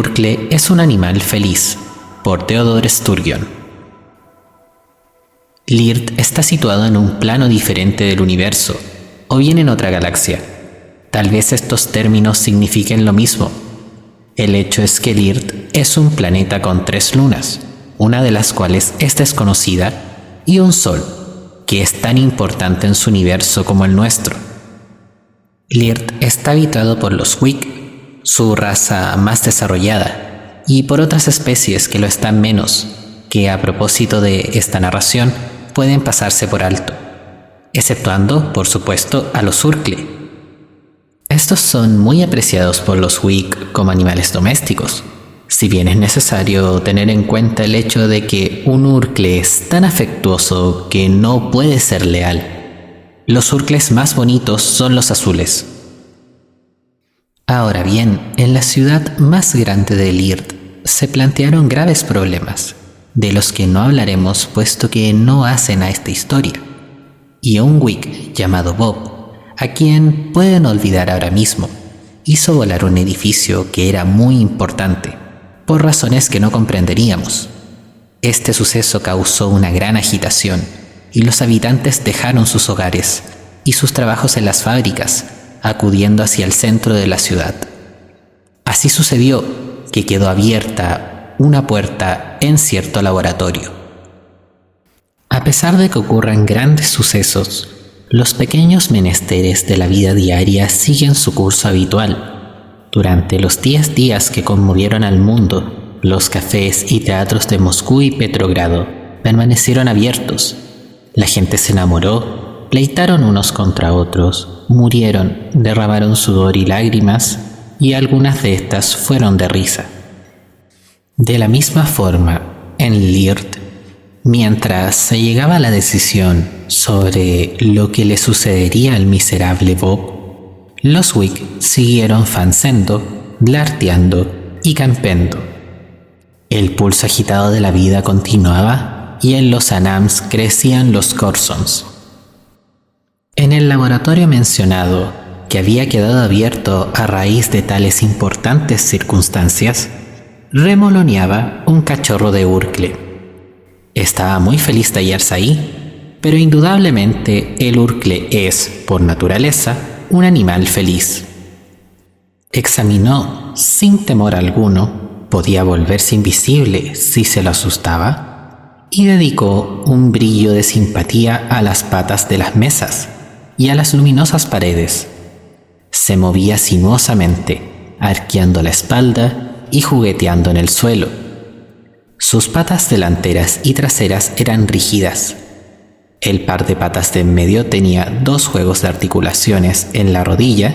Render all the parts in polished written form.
urcle es un animal feliz, por Theodore Sturgeon. Lirt está situado en un plano diferente del universo, o bien en otra galaxia. Tal vez estos términos signifiquen lo mismo. El hecho es que Lirt es un planeta con 3 lunas, una de las cuales es desconocida, y un sol, que es tan importante en su universo como el nuestro. Lirt está habitado por los Wick, su raza más desarrollada, y por otras especies que lo están menos, que a propósito de esta narración pueden pasarse por alto, exceptuando, por supuesto, a los urcle. Estos son muy apreciados por los Wick como animales domésticos, si bien es necesario tener en cuenta el hecho de que un urcle es tan afectuoso que no puede ser leal. Los urcles más bonitos son los azules. Ahora bien, en la ciudad más grande de Lirt se plantearon graves problemas, de los que no hablaremos puesto que no hacen a esta historia, y un Wick llamado Bob, a quien pueden olvidar ahora mismo, hizo volar un edificio que era muy importante, por razones que no comprenderíamos. Este suceso causó una gran agitación, y los habitantes dejaron sus hogares y sus trabajos en las fábricas, acudiendo hacia el centro de la ciudad. Así sucedió que quedó abierta una puerta en cierto laboratorio. A pesar de que ocurran grandes sucesos, los pequeños menesteres de la vida diaria siguen su curso habitual. Durante los 10 días que conmovieron al mundo, los cafés y teatros de Moscú y Petrogrado permanecieron abiertos. La gente se enamoró, pleitaron unos contra otros, murieron, derramaron sudor y lágrimas, y algunas de estas fueron de risa. De la misma forma, en Lirt, mientras se llegaba a la decisión sobre lo que le sucedería al miserable Bob, los Wick siguieron fancendo, blarteando y campendo. El pulso agitado de la vida continuaba, y en los Anams crecían los Corsons. En el laboratorio mencionado, que había quedado abierto a raíz de tales importantes circunstancias, remoloneaba un cachorro de urcle. Estaba muy feliz de hallarse ahí, pero indudablemente el urcle es, por naturaleza, un animal feliz. Examinó, sin temor alguno, podía volverse invisible si se lo asustaba, y dedicó un brillo de simpatía a las patas de las mesas y a las luminosas paredes. Se movía sinuosamente, arqueando la espalda y jugueteando en el suelo. Sus patas delanteras y traseras eran rígidas. El par de patas de en medio tenía 2 juegos de articulaciones en la rodilla,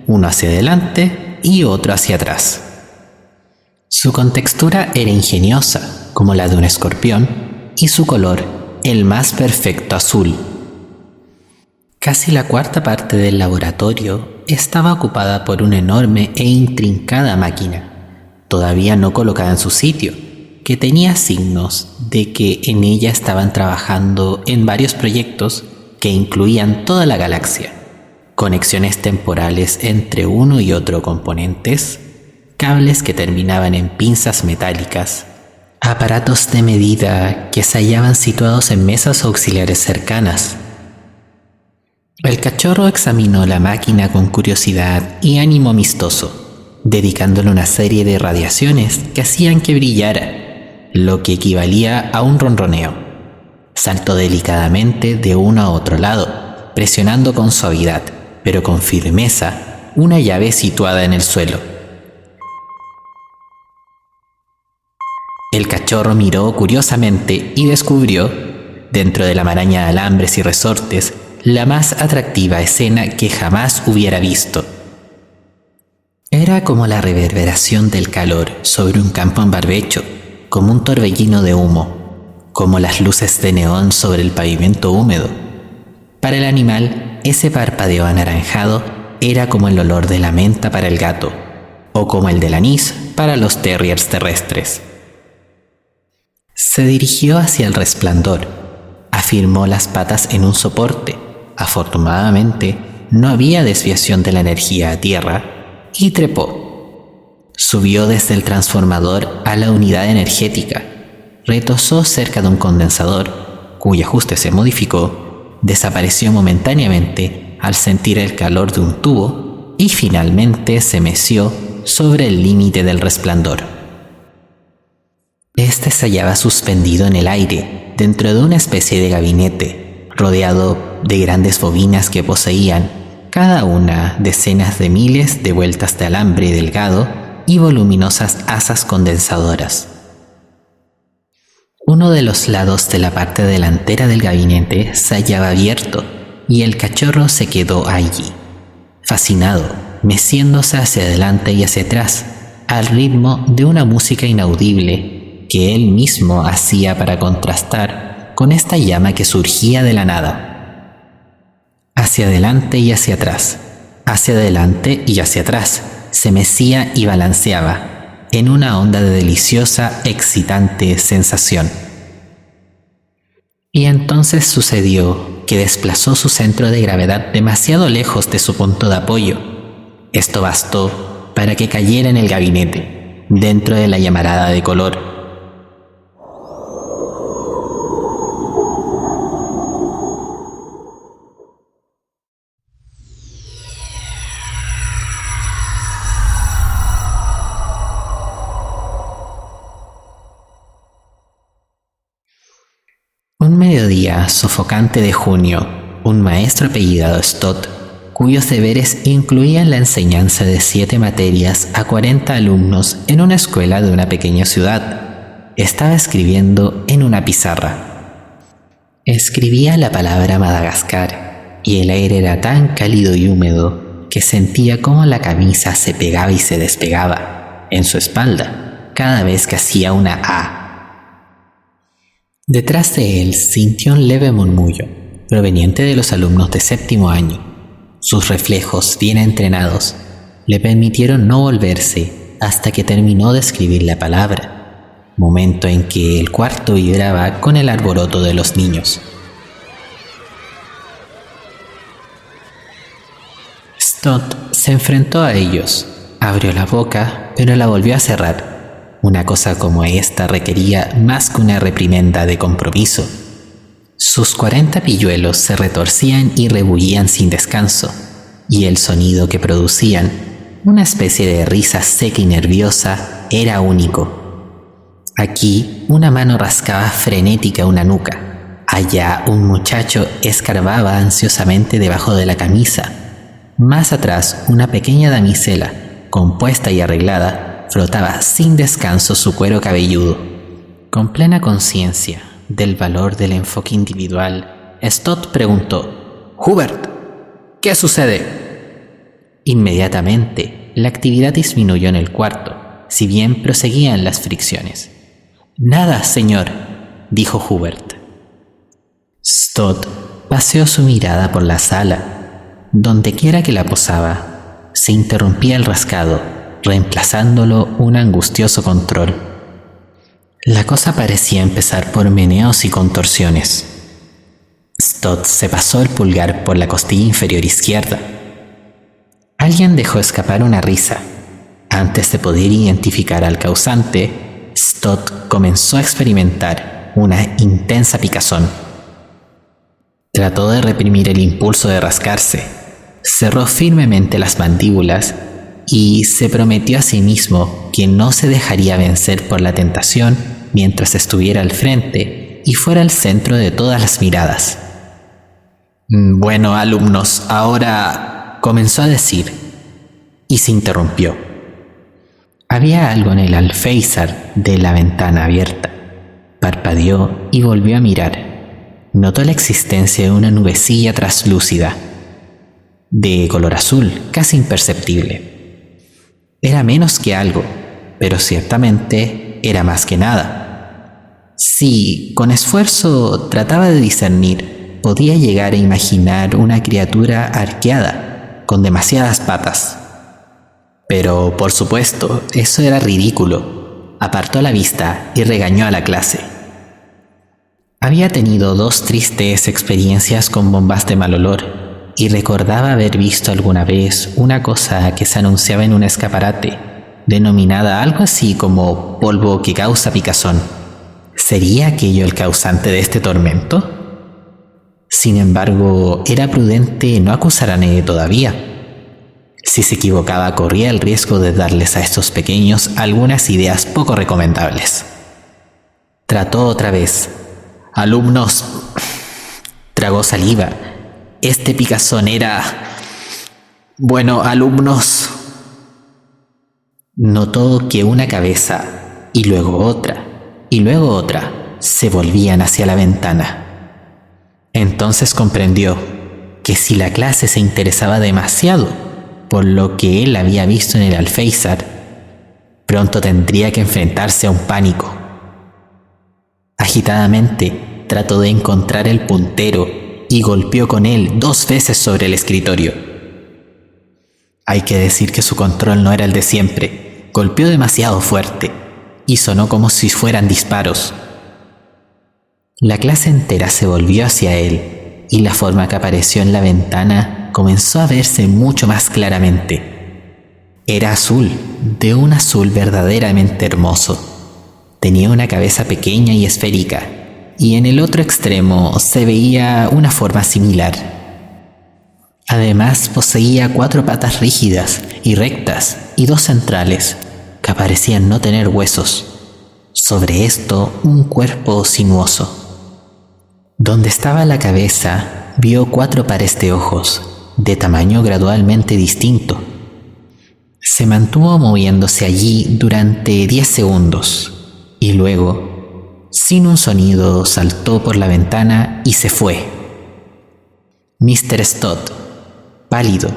uno hacia adelante y otro hacia atrás. Su contextura era ingeniosa, como la de un escorpión, y su color, el más perfecto azul. Casi la 1/4 parte del laboratorio estaba ocupada por una enorme e intrincada máquina, todavía no colocada en su sitio, que tenía signos de que en ella estaban trabajando en varios proyectos que incluían toda la galaxia, conexiones temporales entre uno y otro componentes, cables que terminaban en pinzas metálicas, aparatos de medida que se hallaban situados en mesas auxiliares cercanas. El cachorro examinó la máquina con curiosidad y ánimo amistoso, dedicándole una serie de radiaciones que hacían que brillara, lo que equivalía a un ronroneo. Saltó delicadamente de uno a otro lado, presionando con suavidad, pero con firmeza, una llave situada en el suelo. El cachorro miró curiosamente y descubrió, dentro de la maraña de alambres y resortes, la más atractiva escena que jamás hubiera visto. Era como la reverberación del calor sobre un campo en barbecho, como un torbellino de humo, como las luces de neón sobre el pavimento húmedo. Para el animal, ese parpadeo anaranjado era como el olor de la menta para el gato, o como el del anís para los terriers terrestres. Se dirigió hacia el resplandor, afirmó las patas en un soporte. Afortunadamente, no había desviación de la energía a tierra, y trepó. Subió desde el transformador a la unidad energética, retosó cerca de un condensador, cuyo ajuste se modificó, desapareció momentáneamente al sentir el calor de un tubo y finalmente se meció sobre el límite del resplandor. Este se hallaba suspendido en el aire, dentro de una especie de gabinete, rodeado de grandes bobinas que poseían, cada una, decenas de miles de vueltas de alambre delgado y voluminosas asas condensadoras. Uno de los lados de la parte delantera del gabinete se hallaba abierto y el cachorro se quedó allí, fascinado, meciéndose hacia adelante y hacia atrás, al ritmo de una música inaudible que él mismo hacía para contrastar con esta llama que surgía de la nada. Hacia adelante y hacia atrás, hacia adelante y hacia atrás, se mecía y balanceaba en una onda de deliciosa, excitante sensación. Y entonces sucedió que desplazó su centro de gravedad demasiado lejos de su punto de apoyo. Esto bastó para que cayera en el gabinete, dentro de la llamarada de color. Un mediodía sofocante de junio, un maestro apellidado Stott, cuyos deberes incluían la enseñanza de 7 materias a 40 alumnos en una escuela de una pequeña ciudad, estaba escribiendo en una pizarra. Escribía la palabra Madagascar, y el aire era tan cálido y húmedo que sentía cómo la camisa se pegaba y se despegaba en su espalda cada vez que hacía una A. Detrás de él sintió un leve murmullo, proveniente de los alumnos de 7º año. Sus reflejos, bien entrenados, le permitieron no volverse hasta que terminó de escribir la palabra, momento en que el cuarto vibraba con el alboroto de los niños. Stott se enfrentó a ellos, abrió la boca, pero la volvió a cerrar. Una cosa como esta requería más que una reprimenda de compromiso. Sus 40 pilluelos se retorcían y rebullían sin descanso, y el sonido que producían, una especie de risa seca y nerviosa, era único. Aquí una mano rascaba frenética una nuca, allá un muchacho escarbaba ansiosamente debajo de la camisa, más atrás una pequeña damisela, compuesta y arreglada, frotaba sin descanso su cuero cabelludo. Con plena conciencia del valor del enfoque individual, Stott preguntó: «Hubert, ¿qué sucede?». Inmediatamente, la actividad disminuyó en el cuarto, si bien proseguían las fricciones. «Nada, señor», dijo Hubert. Stott paseó su mirada por la sala. Dondequiera que la posaba, se interrumpía el rascado, reemplazándolo un angustioso control. La cosa parecía empezar por meneos y contorsiones. Stott se pasó el pulgar por la costilla inferior izquierda. Alguien dejó escapar una risa. Antes de poder identificar al causante, Stott comenzó a experimentar una intensa picazón. Trató de reprimir el impulso de rascarse, cerró firmemente las mandíbulas y se prometió a sí mismo que no se dejaría vencer por la tentación mientras estuviera al frente y fuera el centro de todas las miradas. «Bueno, alumnos, ahora», comenzó a decir, y se interrumpió. Había algo en el alféizar de la ventana abierta. Parpadeó y volvió a mirar. Notó la existencia de una nubecilla traslúcida, de color azul, casi imperceptible. Era menos que algo, pero ciertamente era más que nada. Si con esfuerzo trataba de discernir, podía llegar a imaginar una criatura arqueada, con demasiadas patas. Pero, por supuesto, eso era ridículo. Apartó la vista y regañó a la clase. Había tenido 2 tristes experiencias con bombas de mal olor, y recordaba haber visto alguna vez una cosa que se anunciaba en un escaparate, denominada algo así como polvo que causa picazón. ¿Sería aquello el causante de este tormento? Sin embargo, era prudente no acusar a nadie todavía. Si se equivocaba, corría el riesgo de darles a estos pequeños algunas ideas poco recomendables. Trató otra vez. Alumnos, tragó saliva. Este picazón era... Bueno, alumnos. Notó que una cabeza, y luego otra, se volvían hacia la ventana. Entonces comprendió que si la clase se interesaba demasiado por lo que él había visto en el alféizar, pronto tendría que enfrentarse a un pánico. Agitadamente trató de encontrar el puntero y golpeó con él 2 veces sobre el escritorio. Hay que decir que su control no era el de siempre. Golpeó demasiado fuerte y sonó como si fueran disparos. La clase entera se volvió hacia él y la forma que apareció en la ventana comenzó a verse mucho más claramente. Era azul, de un azul verdaderamente hermoso. Tenía una cabeza pequeña y esférica, y en el otro extremo se veía una forma similar. Además poseía 4 patas rígidas y rectas y 2 centrales, que parecían no tener huesos. Sobre esto, un cuerpo sinuoso. Donde estaba la cabeza, vio 4 pares de ojos, de tamaño gradualmente distinto. Se mantuvo moviéndose allí durante 10 segundos, y luego, sin un sonido, saltó por la ventana y se fue. Mr. Stott, pálido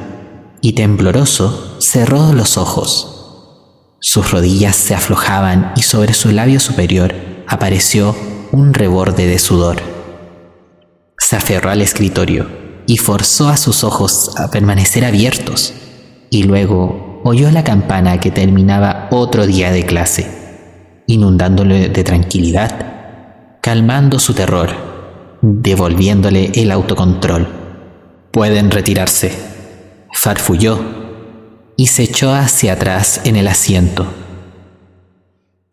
y tembloroso, cerró los ojos. Sus rodillas se aflojaban y sobre su labio superior apareció un reborde de sudor. Se aferró al escritorio y forzó a sus ojos a permanecer abiertos, y luego oyó la campana que terminaba otro día de clase, inundándole de tranquilidad, calmando su terror, devolviéndole el autocontrol. «Pueden retirarse», farfulló y se echó hacia atrás en el asiento.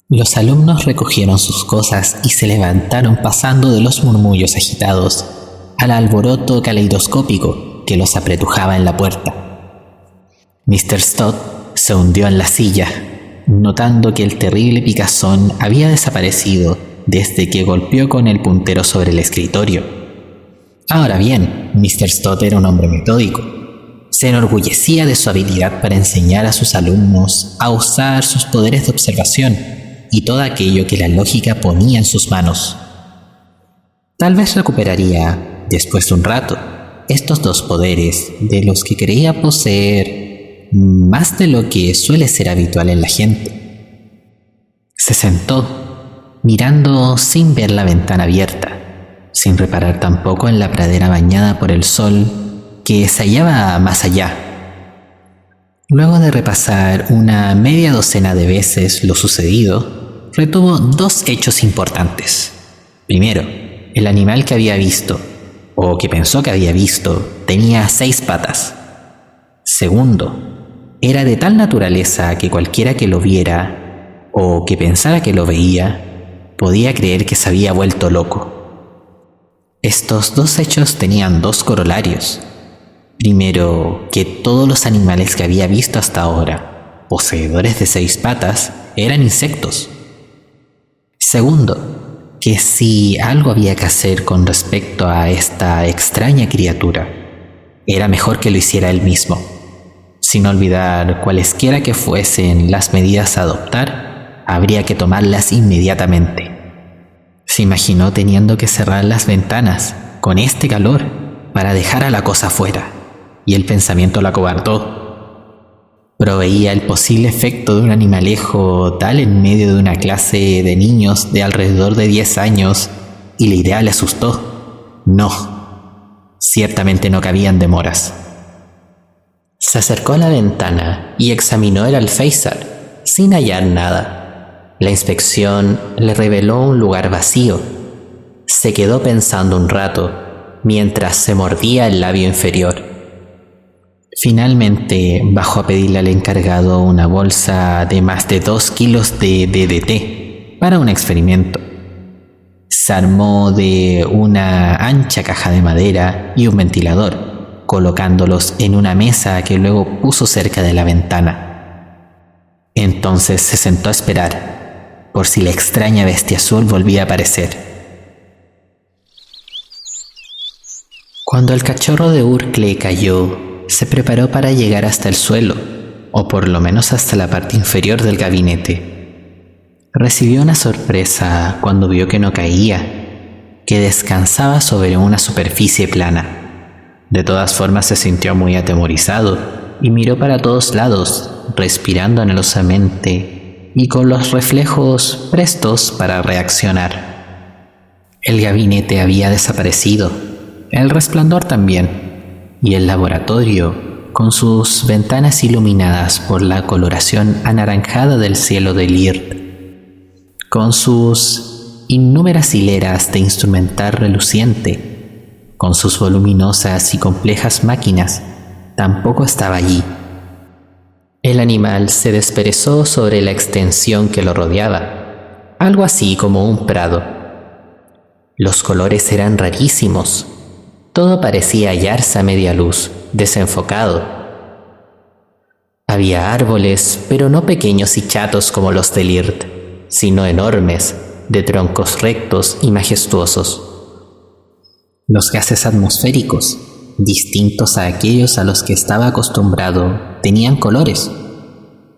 Los alumnos recogieron sus cosas y se levantaron pasando de los murmullos agitados al alboroto caleidoscópico que los apretujaba en la puerta. Mr. Stott se hundió en la silla, notando que el terrible picazón había desaparecido desde que golpeó con el puntero sobre el escritorio. Ahora bien, Mr. Stott era un hombre metódico. Se enorgullecía de su habilidad para enseñar a sus alumnos a usar sus poderes de observación y todo aquello que la lógica ponía en sus manos. Tal vez recuperaría, después de un rato, estos 2 poderes de los que creía poseer más de lo que suele ser habitual en la gente. Se sentó, mirando sin ver la ventana abierta, sin reparar tampoco en la pradera bañada por el sol que se hallaba más allá. Luego de repasar una media docena de veces lo sucedido, retuvo 2 hechos importantes. Primero, el animal que había visto, o que pensó que había visto, tenía 6 patas. Segundo, era de tal naturaleza que cualquiera que lo viera, o que pensara que lo veía, podía creer que se había vuelto loco. Estos 2 hechos tenían 2 corolarios. Primero, que todos los animales que había visto hasta ahora, poseedores de 6 patas, eran insectos. Segundo, que si algo había que hacer con respecto a esta extraña criatura, era mejor que lo hiciera él mismo, sin olvidar cualesquiera que fuesen las medidas a adoptar, habría que tomarlas inmediatamente. Se imaginó teniendo que cerrar las ventanas con este calor para dejar a la cosa fuera, y el pensamiento la acobardó. Proveía el posible efecto de un animalejo tal en medio de una clase de niños de alrededor de 10 años, y la idea le asustó. No, ciertamente no cabían demoras. Se acercó a la ventana y examinó el alféizar, sin hallar nada. La inspección le reveló un lugar vacío. Se quedó pensando un rato, mientras se mordía el labio inferior. Finalmente bajó a pedirle al encargado una bolsa de más de 2 kilos de DDT para un experimento. Se armó de una ancha caja de madera y un ventilador, colocándolos en una mesa que luego puso cerca de la ventana. Entonces se sentó a esperar, por si la extraña bestia azul volvía a aparecer. Cuando el cachorro de Urcle cayó, se preparó para llegar hasta el suelo, o por lo menos hasta la parte inferior del gabinete. Recibió una sorpresa cuando vio que no caía, que descansaba sobre una superficie plana. De todas formas se sintió muy atemorizado y miró para todos lados, respirando anhelosamente y con los reflejos prestos para reaccionar. El gabinete había desaparecido, el resplandor también, y el laboratorio, con sus ventanas iluminadas por la coloración anaranjada del cielo de Lird, con sus innúmeras hileras de instrumental reluciente, con sus voluminosas y complejas máquinas, tampoco estaba allí. El animal se desperezó sobre la extensión que lo rodeaba, algo así como un prado. Los colores eran rarísimos. Todo parecía hallarse a media luz, desenfocado. Había árboles, pero no pequeños y chatos como los de Lird, sino enormes, de troncos rectos y majestuosos. Los gases atmosféricos, distintos a aquellos a los que estaba acostumbrado, tenían colores.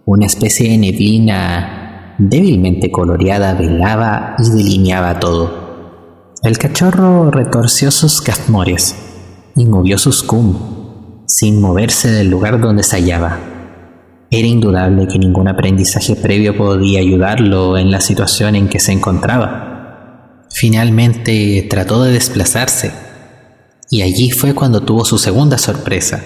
Una especie de neblina débilmente coloreada velaba y delineaba todo. El cachorro retorció sus casmores y movió sus cum, sin moverse del lugar donde se hallaba. Era indudable que ningún aprendizaje previo podía ayudarlo en la situación en que se encontraba. Finalmente trató de desplazarse, y allí fue cuando tuvo su segunda sorpresa.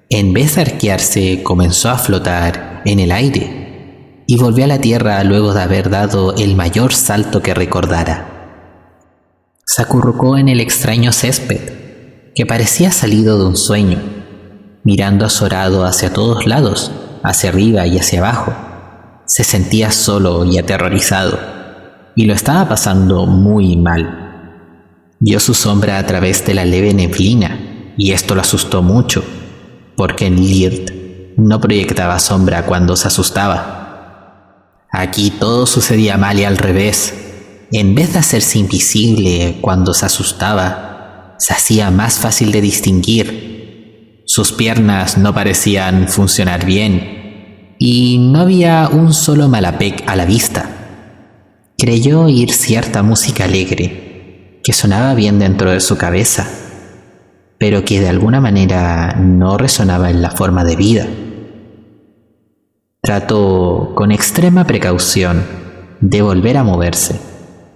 En vez de arquearse, comenzó a flotar en el aire, y volvió a la tierra luego de haber dado el mayor salto que recordara. Se acurrucó en el extraño césped, que parecía salido de un sueño, mirando azorado hacia todos lados, hacia arriba y hacia abajo. Se sentía solo y aterrorizado, y lo estaba pasando muy mal. Vio su sombra a través de la leve neblina, y esto lo asustó mucho, porque en Lird no proyectaba sombra cuando se asustaba. Aquí todo sucedía mal y al revés. En vez de hacerse invisible cuando se asustaba, se hacía más fácil de distinguir. Sus piernas no parecían funcionar bien, y no había un solo malapec a la vista. Creyó oír cierta música alegre, que sonaba bien dentro de su cabeza, pero que de alguna manera no resonaba en la forma de vida. Trató con extrema precaución de volver a moverse.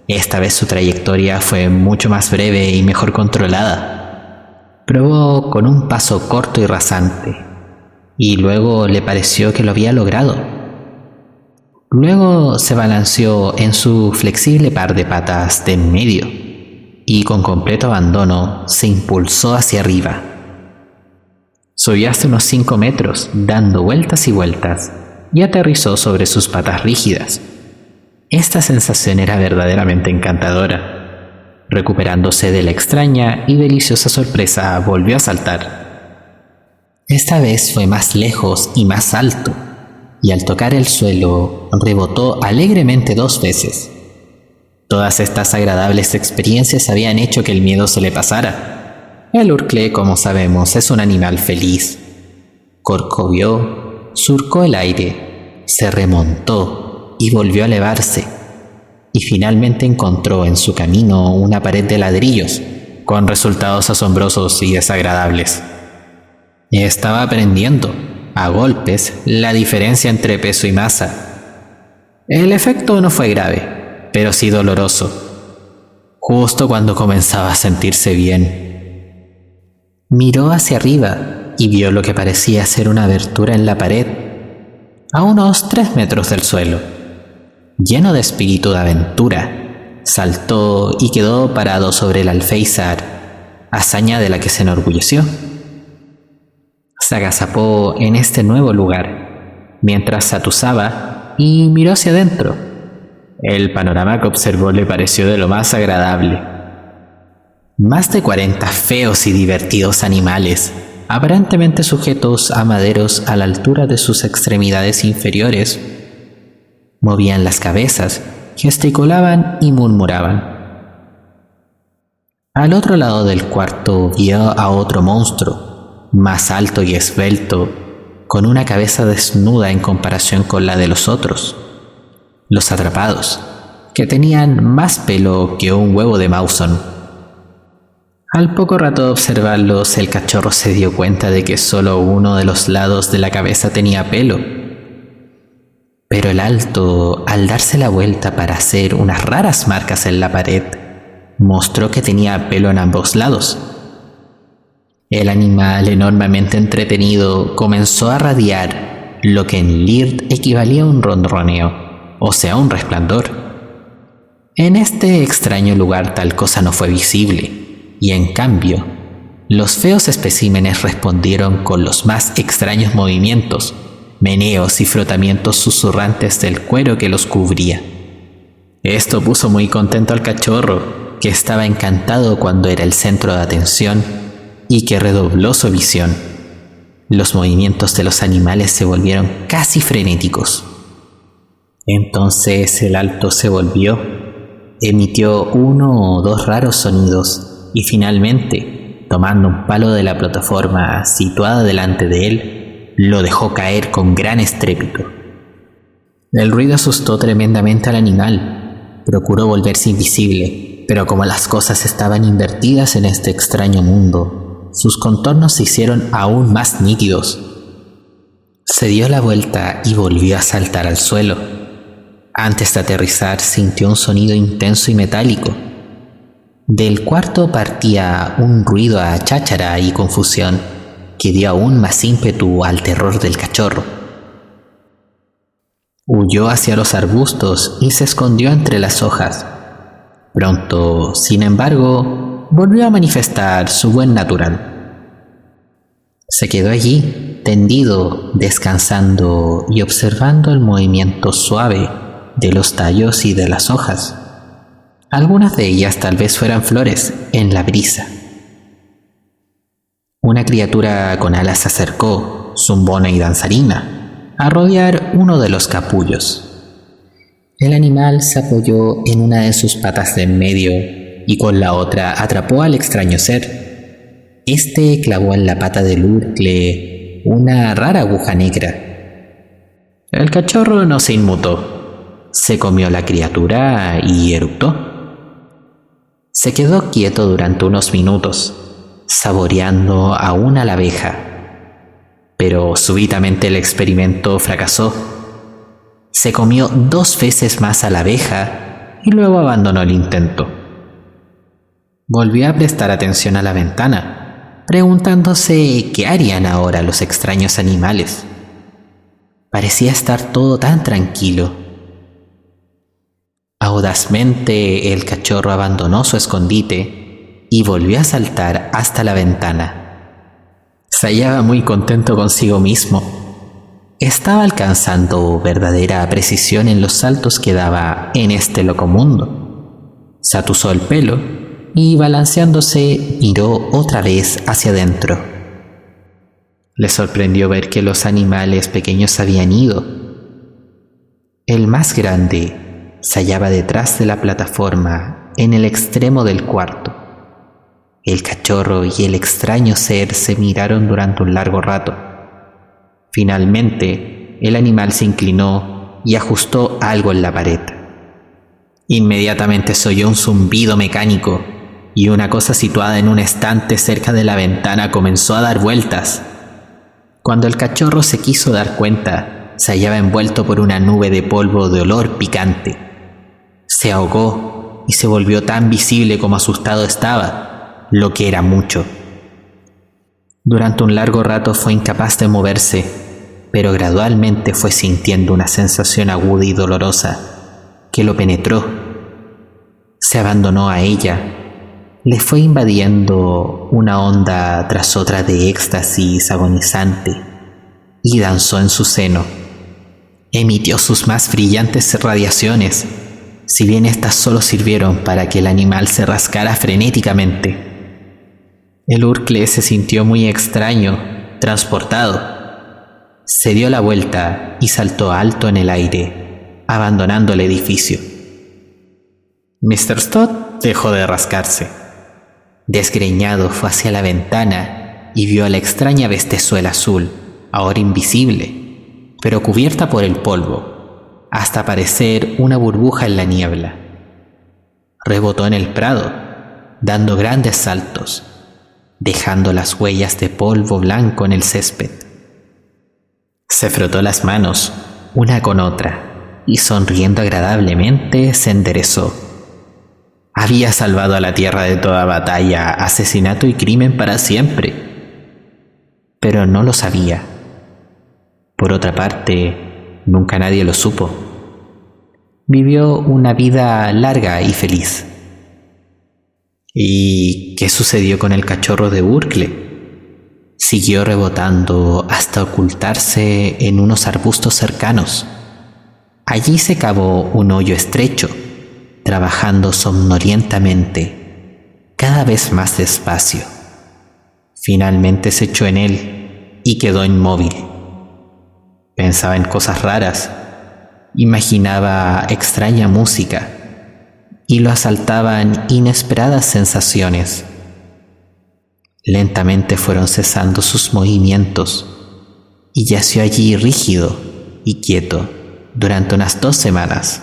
Esta vez su trayectoria fue mucho más breve y mejor controlada. Probó con un paso corto y rasante, y luego le pareció que lo había logrado. Luego se balanceó en su flexible par de patas de en medio, y con completo abandono se impulsó hacia arriba. Subió hasta unos 5 metros, dando vueltas y vueltas, y aterrizó sobre sus patas rígidas. Esta sensación era verdaderamente encantadora. Recuperándose de la extraña y deliciosa sorpresa, volvió a saltar. Esta vez fue más lejos y más alto, y al tocar el suelo, rebotó alegremente 2 veces. Todas estas agradables experiencias habían hecho que el miedo se le pasara. El Urcle, como sabemos, es un animal feliz. Corcovió, surcó el aire, se remontó, y volvió a elevarse, y finalmente encontró en su camino una pared de ladrillos, con resultados asombrosos y desagradables. Estaba aprendiendo, a golpes, la diferencia entre peso y masa. El efecto no fue grave, pero sí doloroso, justo cuando comenzaba a sentirse bien. Miró hacia arriba y vio lo que parecía ser una abertura en la pared, a unos 3 metros del suelo. Lleno de espíritu de aventura, saltó y quedó parado sobre el alféizar, hazaña de la que se enorgulleció. Se agazapó en este nuevo lugar, mientras se atusaba y miró hacia adentro. El panorama que observó le pareció de lo más agradable. Más de 40 feos y divertidos animales, aparentemente sujetos a maderos a la altura de sus extremidades inferiores, movían las cabezas, gesticulaban y murmuraban. Al otro lado del cuarto vio a otro monstruo, más alto y esbelto, con una cabeza desnuda en comparación con la de los otros, los atrapados, que tenían más pelo que un huevo de Mawson. Al poco rato de observarlos, el cachorro se dio cuenta de que solo uno de los lados de la cabeza tenía pelo. Pero el alto, al darse la vuelta para hacer unas raras marcas en la pared, mostró que tenía pelo en ambos lados. El animal, enormemente entretenido, comenzó a radiar lo que en Lird equivalía a un ronroneo, o sea, un resplandor. En este extraño lugar tal cosa no fue visible. Y en cambio, los feos especímenes respondieron con los más extraños movimientos, meneos y frotamientos susurrantes del cuero que los cubría. Esto puso muy contento al cachorro, que estaba encantado cuando era el centro de atención y que redobló su visión. Los movimientos de los animales se volvieron casi frenéticos. Entonces el alto se volvió, emitió uno o dos raros sonidos y finalmente, tomando un palo de la plataforma situada delante de él, lo dejó caer con gran estrépito. El ruido asustó tremendamente al animal. Procuró volverse invisible, pero como las cosas estaban invertidas en este extraño mundo, sus contornos se hicieron aún más nítidos. Se dio la vuelta y volvió a saltar al suelo. Antes de aterrizar, sintió un sonido intenso y metálico. Del cuarto partía un ruido a cháchara y confusión que dio aún más ímpetu al terror del cachorro. Huyó hacia los arbustos y se escondió entre las hojas. Pronto, sin embargo, volvió a manifestar su buen natural. Se quedó allí, tendido, descansando y observando el movimiento suave de los tallos y de las hojas. Algunas de ellas tal vez fueran flores en la brisa. Una criatura con alas se acercó, zumbona y danzarina, a rodear uno de los capullos. El animal se apoyó en una de sus patas de en medio y con la otra atrapó al extraño ser. Este clavó en la pata del Urcle una rara aguja negra. El cachorro no se inmutó. Se comió la criatura y eructó. Se quedó quieto durante unos minutos, saboreando aún a la abeja. Pero súbitamente el experimento fracasó. Se comió 2 veces más a la abeja y luego abandonó el intento. Volvió a prestar atención a la ventana, preguntándose qué harían ahora los extraños animales. Parecía estar todo tan tranquilo. Audazmente el cachorro abandonó su escondite y volvió a saltar hasta la ventana. Se hallaba muy contento consigo mismo. Estaba alcanzando verdadera precisión en los saltos que daba en este loco mundo. Se atusó el pelo y balanceándose miró otra vez hacia adentro. Le sorprendió ver que los animales pequeños habían ido. El más grande se hallaba detrás de la plataforma en el extremo del cuarto. El cachorro y el extraño ser se miraron durante un largo rato. Finalmente, el animal se inclinó y ajustó algo en la pared. Inmediatamente se oyó un zumbido mecánico y una cosa situada en un estante cerca de la ventana comenzó a dar vueltas. Cuando el cachorro se quiso dar cuenta, se hallaba envuelto por una nube de polvo de olor picante. Se ahogó y se volvió tan visible como asustado estaba, lo que era mucho. Durante un largo rato fue incapaz de moverse, pero gradualmente fue sintiendo una sensación aguda y dolorosa que lo penetró. Se abandonó a ella le fue invadiendo una onda tras otra de éxtasis agonizante y danzó en su seno. Emitió sus más brillantes radiaciones, si bien éstas solo sirvieron para que el animal se rascara frenéticamente. El Urcle se sintió muy extraño, transportado. Se dio la vuelta y saltó alto en el aire, abandonando el edificio. Mr. Stott dejó de rascarse. Desgreñado fue hacia la ventana y vio a la extraña bestezuela azul, ahora invisible, pero cubierta por el polvo, hasta parecer una burbuja en la niebla. Rebotó en el prado, dando grandes saltos, dejando las huellas de polvo blanco en el césped. Se frotó las manos, una con otra, y sonriendo agradablemente se enderezó. Había salvado a la tierra de toda batalla, asesinato y crimen para siempre. Pero no lo sabía. Por otra parte, nunca nadie lo supo. Vivió una vida larga y feliz. ¿Y qué sucedió con el cachorro de Urcle? Siguió rebotando hasta ocultarse en unos arbustos cercanos. Allí se cavó un hoyo estrecho, trabajando somnolientamente, cada vez más despacio. Finalmente se echó en él y quedó inmóvil. Pensaba en cosas raras, imaginaba extraña música y lo asaltaban inesperadas sensaciones. Lentamente fueron cesando sus movimientos y yació allí rígido y quieto durante unas 2 semanas.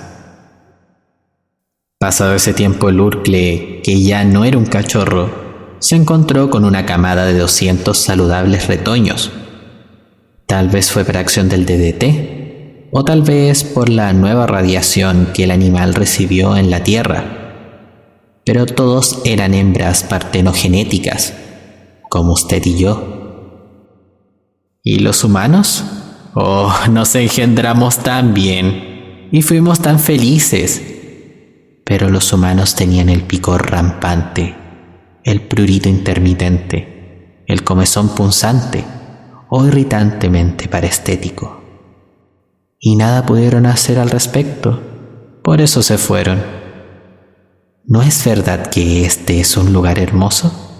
Pasado ese tiempo, el Urcle, que ya no era un cachorro, se encontró con una camada de 200 saludables retoños. Tal vez fue por acción del DDT, o tal vez por la nueva radiación que el animal recibió en la Tierra. Pero todos eran hembras partenogenéticas, como usted y yo. ¿Y los humanos? Oh, nos engendramos tan bien y fuimos tan felices. Pero los humanos tenían el picor rampante, el prurito intermitente, el comezón punzante o irritantemente parestético. Y nada pudieron hacer al respecto, por eso se fueron. ¿No es verdad que este es un lugar hermoso?